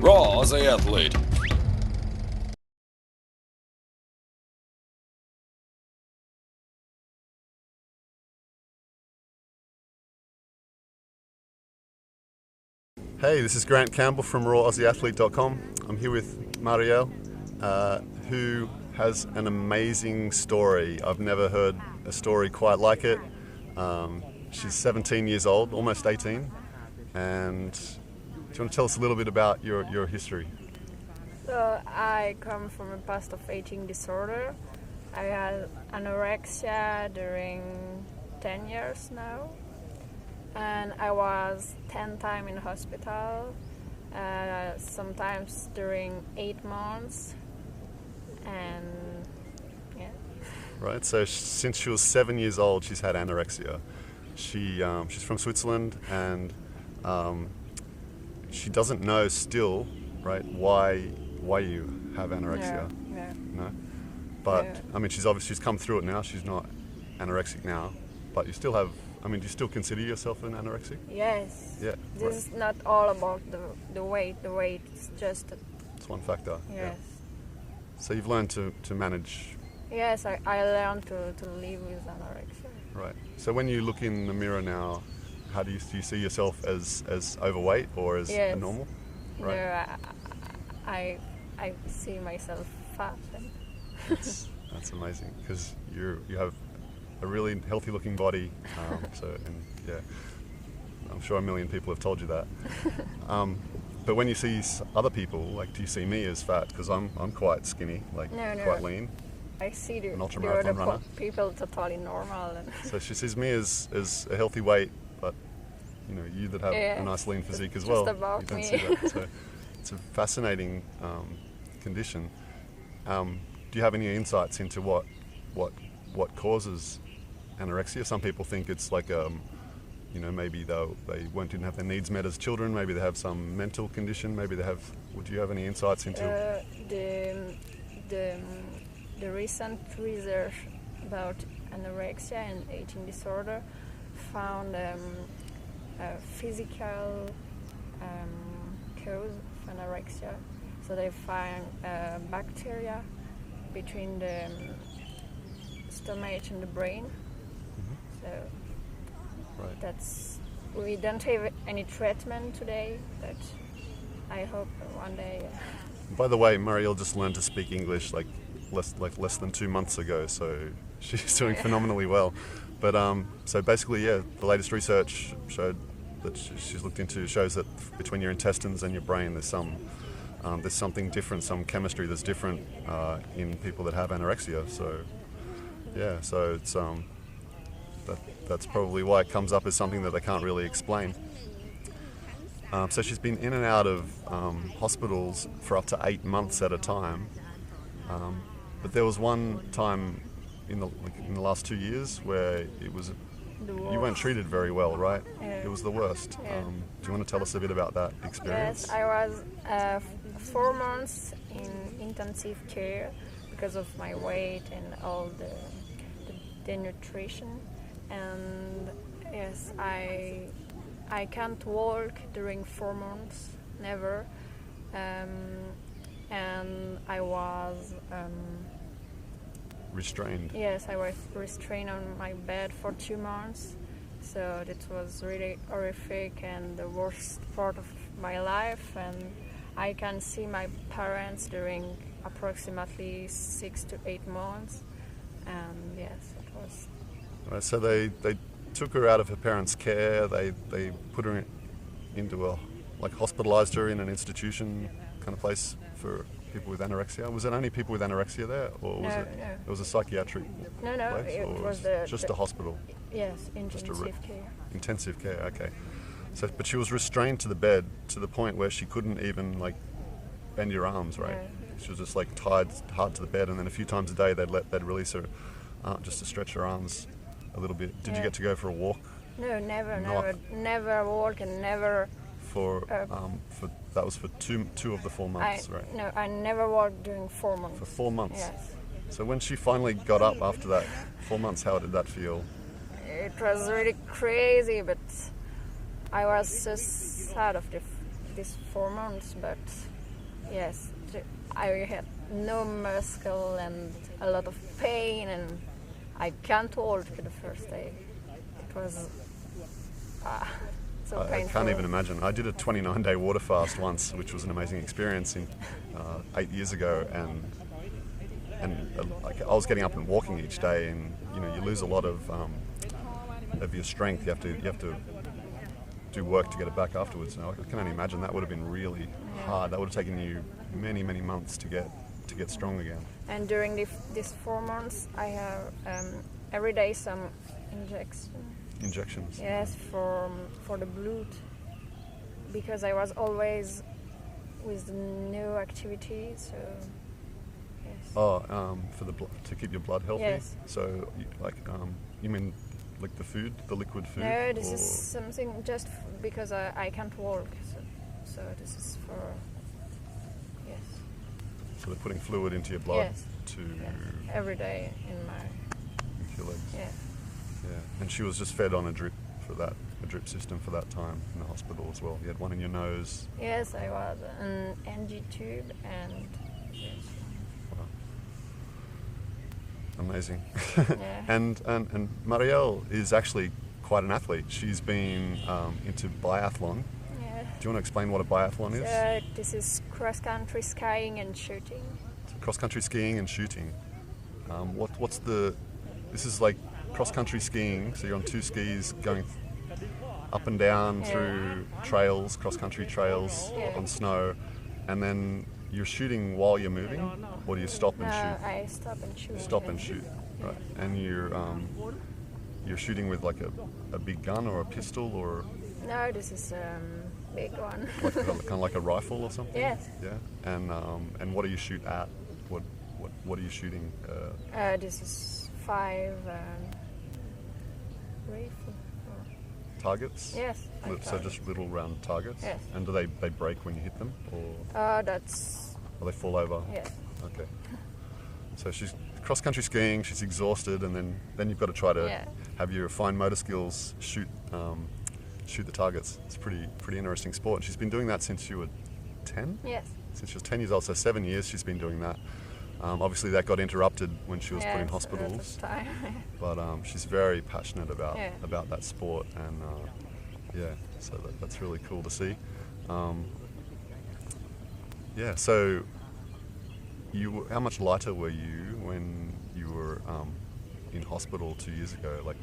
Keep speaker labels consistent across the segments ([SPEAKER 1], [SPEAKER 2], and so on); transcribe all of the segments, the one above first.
[SPEAKER 1] Raw Aussie athlete.
[SPEAKER 2] Hey, this is Grant Campbell from rawausieathlete.com. I'm here with Marielle, who has an amazing story. I've never heard a story quite like it. She's 17 years old, almost 18. And do you want to tell us a little bit about your history?
[SPEAKER 3] So I come from a past of eating disorder. I had anorexia during 10 years now. And I was 10 times in hospital, sometimes during 8 months, and yeah.
[SPEAKER 2] Right, so since she was 7 years old, she's had anorexia. She's from Switzerland, and she doesn't know still, right, why you have anorexia. No. But I mean, she's come through it now. She's not anorexic now, but you still have. I mean, do you still consider yourself an anorexic?
[SPEAKER 3] Yes.
[SPEAKER 2] Yeah.
[SPEAKER 3] This is not all about the weight. The weight is just.
[SPEAKER 2] It's one factor.
[SPEAKER 3] Yes.
[SPEAKER 2] Yeah. So you've learned to manage.
[SPEAKER 3] Yes, I learned to live with anorexia.
[SPEAKER 2] Right. So when you look in the mirror now, how do you see yourself as overweight or as
[SPEAKER 3] Yes.
[SPEAKER 2] normal? Right.
[SPEAKER 3] No, I see myself fat.
[SPEAKER 2] That's amazing because you have a really healthy looking body. I'm sure a million people have told you that. But when you see other people, like, do you see me as fat? Because I'm quite skinny, like quite lean.
[SPEAKER 3] I see the
[SPEAKER 2] ultramarathon
[SPEAKER 3] other
[SPEAKER 2] runner.
[SPEAKER 3] people totally normal.
[SPEAKER 2] So she sees me as a healthy weight, but you that have a nice lean physique as well.
[SPEAKER 3] Just about
[SPEAKER 2] you don't
[SPEAKER 3] me.
[SPEAKER 2] see that. So it's a fascinating condition. Do you have any insights into what causes anorexia? Some people think it's like maybe they didn't have their needs met as children. Maybe they have some mental condition. Maybe they have. Would you have any insights into
[SPEAKER 3] the recent research about anorexia and eating disorder found a physical cause of anorexia. So they find bacteria between the stomach and the brain. So
[SPEAKER 2] right.
[SPEAKER 3] We don't have any treatment today, but I hope one day.
[SPEAKER 2] By the way, Marielle just learned to speak English less than 2 months ago, so she's doing phenomenally well. But so basically, the latest research showed that she's looked into shows that between your intestines and your brain, there's something different, some chemistry that's different in people that have anorexia. So so it's that's probably why it comes up as something that they can't really explain. So she's been in and out of hospitals for up to 8 months at a time. But there was one time in the last 2 years where you weren't treated very well, right?
[SPEAKER 3] Yeah.
[SPEAKER 2] It was the worst.
[SPEAKER 3] Yeah.
[SPEAKER 2] Do you want to tell us a bit about that experience?
[SPEAKER 3] Yes, I was 4 months in intensive care because of my weight and all the nutrition. And yes, I can't walk during 4 months, never. And I was
[SPEAKER 2] restrained.
[SPEAKER 3] Yes, I was restrained on my bed for 2 months. So that was really horrific and the worst part of my life. And I can see my parents during approximately 6 to 8 months. And yes, it was.
[SPEAKER 2] Right, so they took her out of her parents' care. They put her into hospitalized her in an institution kind of place for people with anorexia. Was it only people with anorexia there, or was it was a psychiatric
[SPEAKER 3] place? No, it was
[SPEAKER 2] just a hospital.
[SPEAKER 3] Yes, intensive care.
[SPEAKER 2] Intensive care, okay. So, but she was restrained to the bed to the point where she couldn't even bend your arms, right? No. She was just tied hard to the bed, and then a few times a day they'd release her just to stretch her arms a little bit. Did you get to go for a walk?
[SPEAKER 3] No, never walk and never.
[SPEAKER 2] That was for two of the 4 months, right?
[SPEAKER 3] No, I never walked during 4 months.
[SPEAKER 2] For 4 months.
[SPEAKER 3] Yes.
[SPEAKER 2] So when she finally got up after that 4 months, how did that feel?
[SPEAKER 3] It was really crazy, but I was so sad of these 4 months, but yes, I had no muscle and a lot of pain, and I can't walk the first day. It was so painful.
[SPEAKER 2] I can't even imagine. I did a 29-day water fast once, which was an amazing experience 8 years ago, and like I was getting up and walking each day, and you lose a lot of your strength. You have to do work to get it back afterwards. Now, I can only imagine that would have been really hard. That would have taken you many months to get strong again.
[SPEAKER 3] And during these 4 months, I have every day some
[SPEAKER 2] Injections.
[SPEAKER 3] Yes, for the blood, because I was always with new activities. So yes.
[SPEAKER 2] Oh, for to keep your blood healthy.
[SPEAKER 3] Yes.
[SPEAKER 2] So, you mean like the food, the liquid food?
[SPEAKER 3] No, this is something just because I can't walk. So this is for yes.
[SPEAKER 2] So they're putting fluid into your blood
[SPEAKER 3] every day in
[SPEAKER 2] your legs.
[SPEAKER 3] Yeah.
[SPEAKER 2] Yeah, and she was just fed on a drip system for that time in the hospital as well. You had one in your nose.
[SPEAKER 3] Yes, I was an NG tube and yes.
[SPEAKER 2] Wow. Amazing.
[SPEAKER 3] Yeah.
[SPEAKER 2] and Marielle is actually quite an athlete. She's been into biathlon.
[SPEAKER 3] Yeah.
[SPEAKER 2] Do you want to explain what a biathlon is?
[SPEAKER 3] This is cross-country skiing and shooting.
[SPEAKER 2] Cross-country skiing and shooting. This is like cross-country skiing, so you're on two skis going up and down through trails, cross-country trails on snow, and then you're shooting while you're moving, or do you stop and shoot?
[SPEAKER 3] I stop and shoot.
[SPEAKER 2] Stop and shoot, right? And you're shooting with like a big gun or a pistol, or
[SPEAKER 3] no, this is big one.
[SPEAKER 2] like kind of like a rifle or something.
[SPEAKER 3] Yes.
[SPEAKER 2] Yeah. And what do you shoot at? What are you shooting?
[SPEAKER 3] This is 5 rifle.
[SPEAKER 2] Targets?
[SPEAKER 3] Yes.
[SPEAKER 2] So just little round targets?
[SPEAKER 3] Yes.
[SPEAKER 2] And do they break when you hit them?
[SPEAKER 3] Or that's...
[SPEAKER 2] Or they fall over?
[SPEAKER 3] Yes.
[SPEAKER 2] Okay. So she's cross-country skiing, she's exhausted, and then you've got to try to have your fine motor skills shoot the targets. It's a pretty interesting sport. She's been doing that since you were 10?
[SPEAKER 3] Yes.
[SPEAKER 2] Since she was 10 years old, so 7 years she's been doing that. Obviously that got interrupted when she was put in hospitals, but she's very passionate about that sport, and so that's really cool to see. So how much lighter were you when you were in hospital 2 years ago, like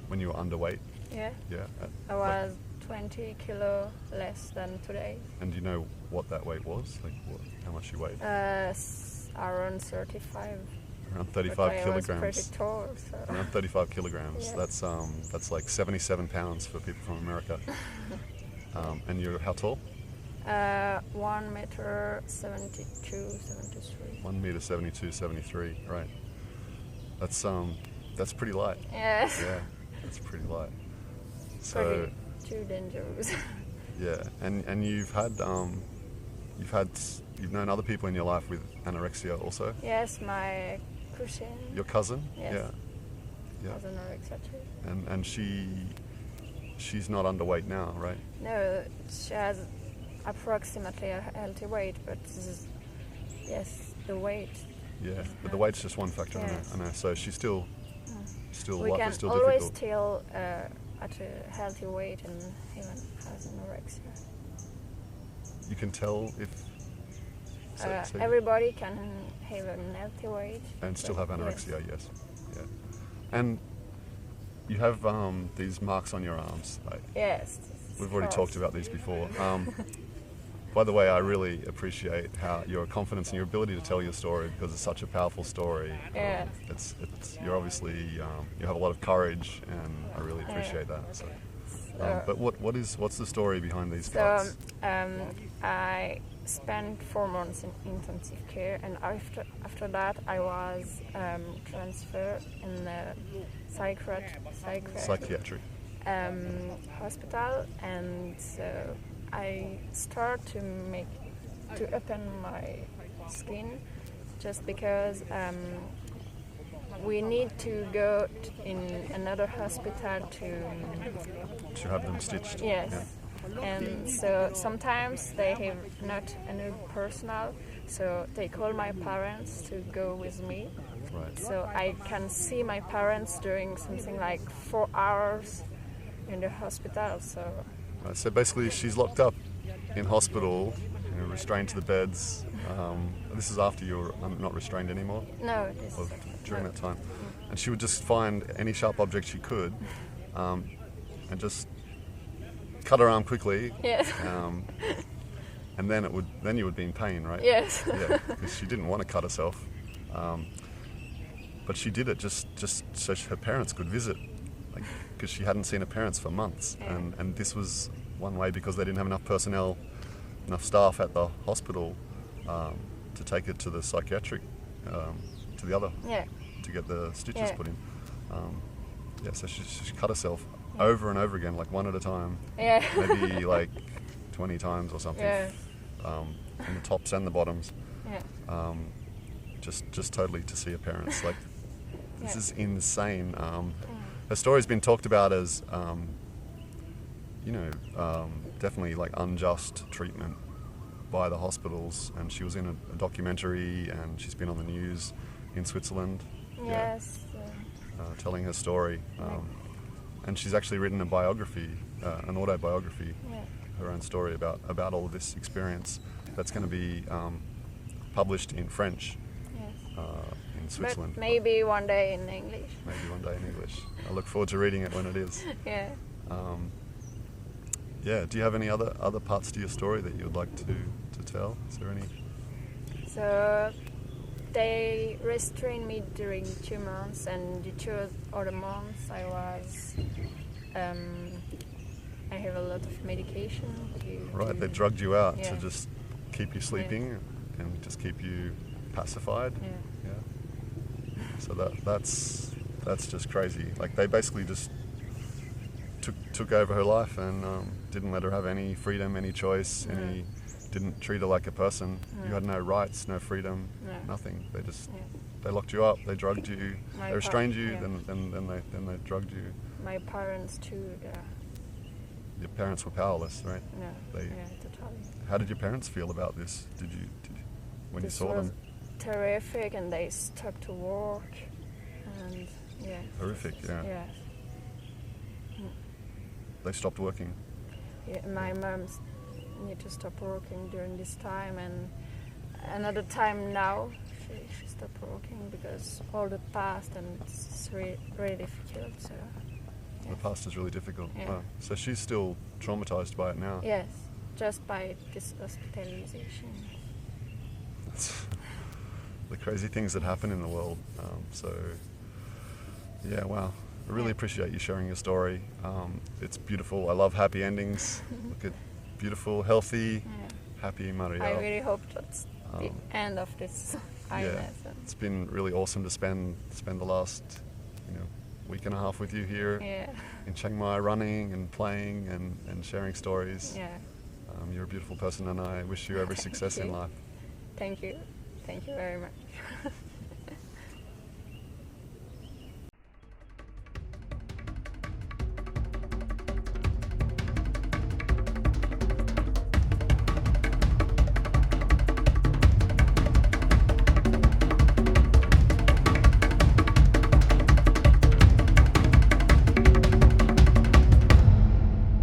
[SPEAKER 2] when you were underweight?
[SPEAKER 3] Yeah.
[SPEAKER 2] Yeah.
[SPEAKER 3] I was 20 kilo less than today.
[SPEAKER 2] And do you know what that weight was? Like how much you weighed?
[SPEAKER 3] Around 35.
[SPEAKER 2] Around 35 kilograms.
[SPEAKER 3] I was pretty tall. So.
[SPEAKER 2] Around 35 kilograms.
[SPEAKER 3] Yeah.
[SPEAKER 2] That's like 77 pounds for people from America. And you're how tall?
[SPEAKER 3] 1 meter 72, 73.
[SPEAKER 2] 1 meter 72, 73. Right. That's pretty light.
[SPEAKER 3] Yes.
[SPEAKER 2] Yeah, that's pretty light. So.
[SPEAKER 3] Too dangerous.
[SPEAKER 2] Yeah, and you've known other people in your life with anorexia also?
[SPEAKER 3] Yes, my cousin.
[SPEAKER 2] Your cousin?
[SPEAKER 3] Yes.
[SPEAKER 2] Yeah.
[SPEAKER 3] Has anorexia too.
[SPEAKER 2] And she's not underweight now, right?
[SPEAKER 3] No, she has approximately a healthy weight, but this is, the weight.
[SPEAKER 2] Yeah, but the weight's just one factor.
[SPEAKER 3] Yes.
[SPEAKER 2] I know. So she's still
[SPEAKER 3] we
[SPEAKER 2] life
[SPEAKER 3] can
[SPEAKER 2] is still
[SPEAKER 3] always
[SPEAKER 2] difficult.
[SPEAKER 3] tell at a healthy weight and even has anorexia.
[SPEAKER 2] You can tell if
[SPEAKER 3] everybody can have a healthy weight
[SPEAKER 2] and still have anorexia.
[SPEAKER 3] Yes.
[SPEAKER 2] Yeah. And you have these marks on your arms.
[SPEAKER 3] Yes.
[SPEAKER 2] We've already talked about these before. By the way, I really appreciate how your confidence and your ability to tell your story, because it's such a powerful story.
[SPEAKER 3] Yeah.
[SPEAKER 2] You're obviously you have a lot of courage, and I really appreciate that. So, but what's the story behind these cuts?
[SPEAKER 3] I spent 4 months in intensive care, and after that I was transferred in the
[SPEAKER 2] Psychiatric
[SPEAKER 3] hospital, and so I start to open my skin, just because we need to go in another hospital to
[SPEAKER 2] have them stitched.
[SPEAKER 3] Yes.
[SPEAKER 2] Yeah.
[SPEAKER 3] And so sometimes they have not enough personnel, so they call my parents to go with me.
[SPEAKER 2] Right.
[SPEAKER 3] So I can see my parents during something like 4 hours in the hospital. So
[SPEAKER 2] Right, so basically, she's locked up in hospital, restrained to the beds. This is after you're not restrained anymore,
[SPEAKER 3] no, this
[SPEAKER 2] or
[SPEAKER 3] is
[SPEAKER 2] during that time. And she would just find any sharp object she could, and just cut her arm quickly.
[SPEAKER 3] yes,
[SPEAKER 2] And then you would be in pain, right?
[SPEAKER 3] yes,
[SPEAKER 2] Yeah, because she didn't want to cut herself, but she did it just so her parents could visit, because she hadn't seen her parents for months,
[SPEAKER 3] Yeah.
[SPEAKER 2] and this was one way because they didn't have enough personnel, enough staff at the hospital to take her to the psychiatric, to the other,
[SPEAKER 3] yeah,
[SPEAKER 2] to get the stitches
[SPEAKER 3] Yeah.
[SPEAKER 2] put in. So she cut herself over and over again, like one at a time,
[SPEAKER 3] yeah,
[SPEAKER 2] maybe like 20 times or something,
[SPEAKER 3] yeah,
[SPEAKER 2] from the tops and the bottoms.
[SPEAKER 3] yeah,
[SPEAKER 2] Just totally to see her parents. Like, this
[SPEAKER 3] Yeah.
[SPEAKER 2] is insane. Her story's been talked about as, definitely like unjust treatment by the hospitals. And she was in a documentary, and she's been on the news in Switzerland,
[SPEAKER 3] yes,
[SPEAKER 2] telling her story. And she's actually written a biography, an autobiography,
[SPEAKER 3] yeah,
[SPEAKER 2] her own story about all of this experience. That's going to be published in French.
[SPEAKER 3] yes.
[SPEAKER 2] In
[SPEAKER 3] But
[SPEAKER 2] Switzerland.
[SPEAKER 3] maybe one day in English.
[SPEAKER 2] Maybe one day in English. I look forward to reading it when it is.
[SPEAKER 3] Yeah.
[SPEAKER 2] Do you have any other parts to your story that you'd like to tell? Is there any?
[SPEAKER 3] So they restrained me during 2 months, and the 2 other months I have a lot of medication.
[SPEAKER 2] Right, they drugged you out
[SPEAKER 3] Yeah.
[SPEAKER 2] to just keep you sleeping and just keep you pacified.
[SPEAKER 3] Yeah.
[SPEAKER 2] Yeah. So that's just crazy. Like, they basically just took over her life and didn't let her have any freedom, any choice, didn't treat her like a person. You had no rights, no freedom,
[SPEAKER 3] No.
[SPEAKER 2] nothing. They just
[SPEAKER 3] Yeah.
[SPEAKER 2] they locked you up, they drugged you,
[SPEAKER 3] My
[SPEAKER 2] they restrained
[SPEAKER 3] pa-
[SPEAKER 2] you,
[SPEAKER 3] yeah.
[SPEAKER 2] then they drugged you.
[SPEAKER 3] My parents too. Yeah.
[SPEAKER 2] Your parents were powerless, right?
[SPEAKER 3] No.
[SPEAKER 2] They-
[SPEAKER 3] Yeah, totally.
[SPEAKER 2] How did your parents feel about this? Did you when
[SPEAKER 3] This
[SPEAKER 2] you saw
[SPEAKER 3] was
[SPEAKER 2] them?
[SPEAKER 3] terrific, and they stopped to work, and yeah.
[SPEAKER 2] Horrific, yeah.
[SPEAKER 3] Yeah.
[SPEAKER 2] They stopped working.
[SPEAKER 3] Yeah, my mom need to stop working during this time, and another time now she stopped working because all the past, and it's really difficult. So
[SPEAKER 2] The past is really difficult.
[SPEAKER 3] Yeah.
[SPEAKER 2] Wow. So she's still traumatized by it now.
[SPEAKER 3] yes, just by this hospitalization.
[SPEAKER 2] That's the crazy things that happen in the world. Wow. I really appreciate you sharing your story. It's beautiful. I love happy endings. Look at beautiful, healthy,
[SPEAKER 3] Yeah.
[SPEAKER 2] happy Marielle.
[SPEAKER 3] I really hope that's the end of this illness.
[SPEAKER 2] It's been really awesome to spend the last week and a half with you here
[SPEAKER 3] Yeah,
[SPEAKER 2] in Chiang Mai, running and playing and sharing stories.
[SPEAKER 3] yeah.
[SPEAKER 2] You're a beautiful person, and I wish you every success in
[SPEAKER 3] you.
[SPEAKER 2] life.
[SPEAKER 3] Thank you very much.